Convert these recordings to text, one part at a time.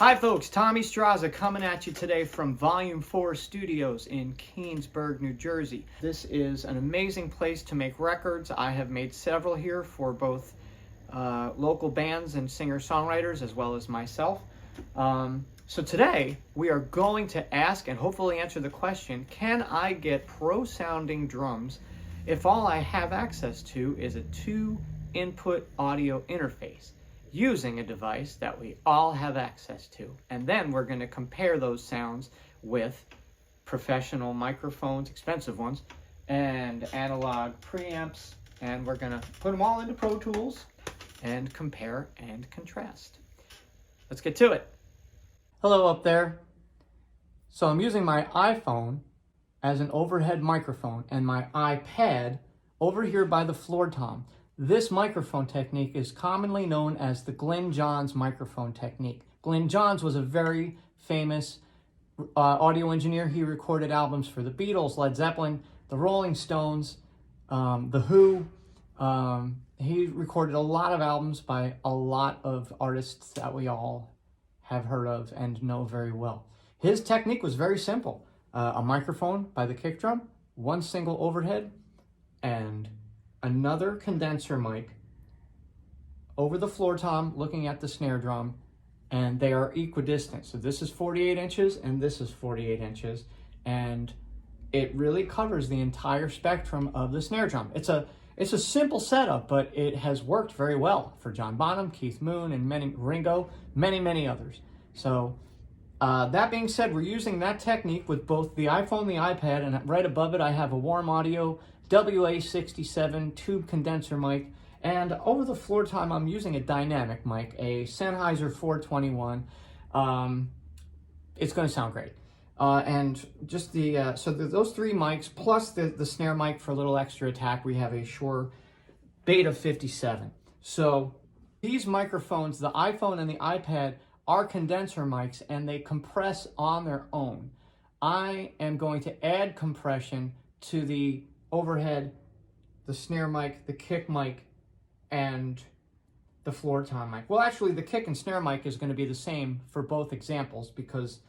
Hi folks, Tommy Straza coming at you today from Volume 4 Studios in Keansburg, New Jersey. This is an amazing place to make records. I have made several here for both local bands and singer-songwriters as well as myself. So today we are going to ask and hopefully answer the question, can I get pro-sounding drums if all I have access to is a 2-input audio interface? Using a device that we all have access to. And then we're going to compare those sounds with professional microphones, expensive ones, and analog preamps, and we're going to put them all into Pro Tools and compare and contrast. Let's get to it. Hello up there. So I'm using my iPhone as an overhead microphone and my iPad over here by the floor tom. This microphone technique is commonly known as the Glyn Johns microphone technique. Glyn Johns was a very famous audio engineer. He recorded albums for the Beatles, Led Zeppelin, the Rolling Stones, the Who. He recorded a lot of albums by a lot of artists that we all have heard of and know very well. His technique was very simple. A microphone by the kick drum, one single overhead, and another condenser mic over the floor tom looking at the snare drum, and they are equidistant. So this is 48 inches and this is 48 inches, and it really covers the entire spectrum of the snare drum. It's a simple setup, but it has worked very well for John Bonham, Keith Moon, and Ringo, many others. So that being said, we're using that technique with both the iPhone and the iPad, and right above it I have a Warm Audio WA67 tube condenser mic, and over the floor tom I'm using a dynamic mic, a Sennheiser 421. It's going to sound great. And just those three mics plus the snare mic for a little extra attack, we have a Shure Beta 57. So these microphones, the iPhone and the iPad, are condenser mics and they compress on their own. I am going to add compression to the overhead, the snare mic, the kick mic, and the floor tom mic. Well, actually, the kick and snare mic is going to be the same for both examples because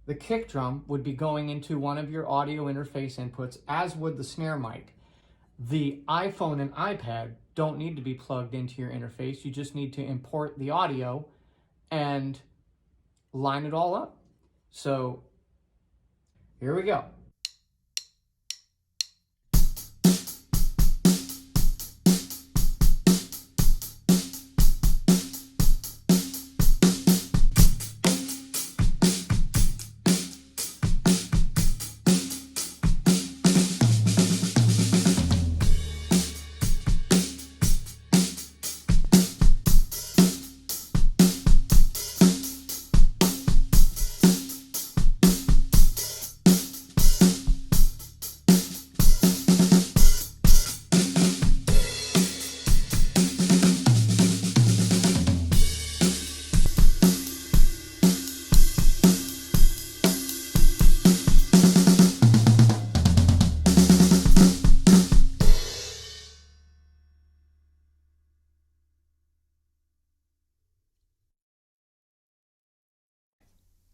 the kick drum would be going into one of your audio interface inputs, as would the snare mic. The iPhone and iPad don't need to be plugged into your interface. You just need to import the audio and line it all up. So here we go.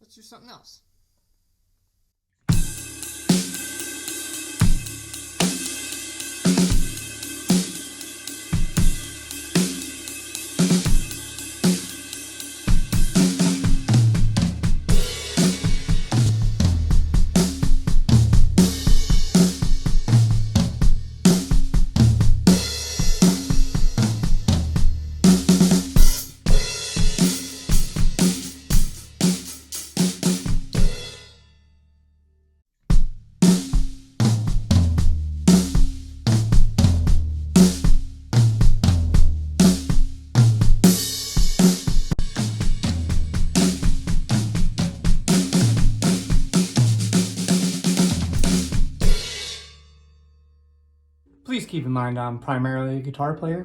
Let's do something else. Please keep in mind I'm primarily a guitar player.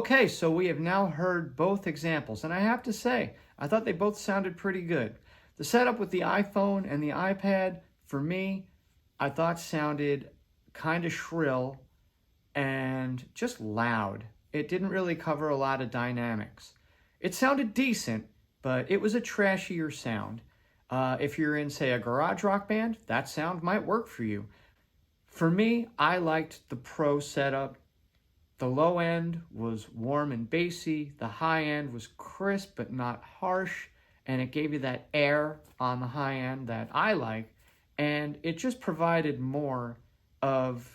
Okay, so we have now heard both examples, and I have to say, I thought they both sounded pretty good. The setup with the iPhone and the iPad, for me, I thought sounded kind of shrill and just loud. It didn't really cover a lot of dynamics. It sounded decent, but it was a trashier sound. If you're in, say, a garage rock band, that sound might work for you. For me, I liked the Pro setup. The low end was warm and bassy. The high end was crisp but not harsh. And it gave you that air on the high end that I like. And it just provided more of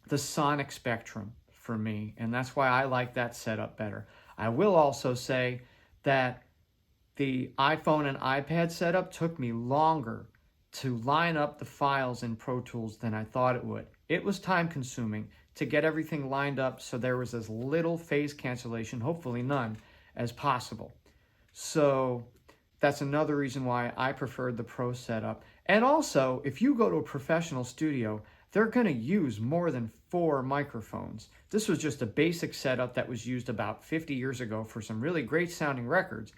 the sonic spectrum for me. And that's why I like that setup better. I will also say that the iPhone and iPad setup took me longer to line up the files in Pro Tools than I thought it would. It was time consuming to get everything lined up so there was as little phase cancellation, hopefully none, as possible. So that's another reason why I preferred the Pro setup. And also, if you go to a professional studio, they're going to use more than 4 microphones. This was just a basic setup that was used about 50 years ago for some really great sounding records,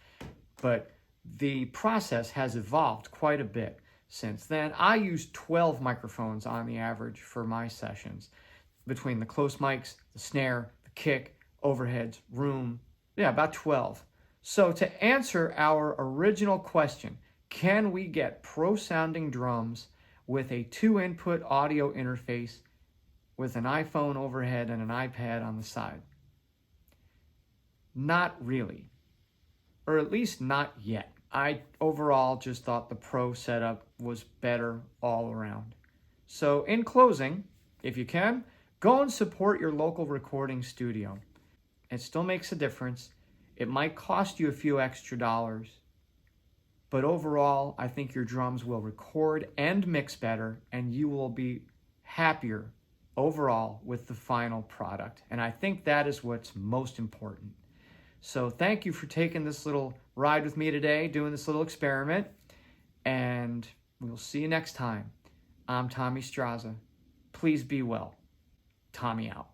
but the process has evolved quite a bit since then. I use 12 microphones on the average for my sessions, between the close mics, the snare, the kick, overheads, room, about 12. So to answer our original question, can we get pro sounding drums with a 2-input audio interface with an iPhone overhead and an iPad on the side? Not really, or at least not yet. I overall just thought the Pro setup was better all around. So in closing, if you can, go and support your local recording studio. It still makes a difference. It might cost you a few extra dollars, but overall, I think your drums will record and mix better, and you will be happier overall with the final product. And I think that is what's most important. So thank you for taking this little ride with me today, doing this little experiment, and we'll see you next time. I'm Tommy Straza. Please be well. Tommy out.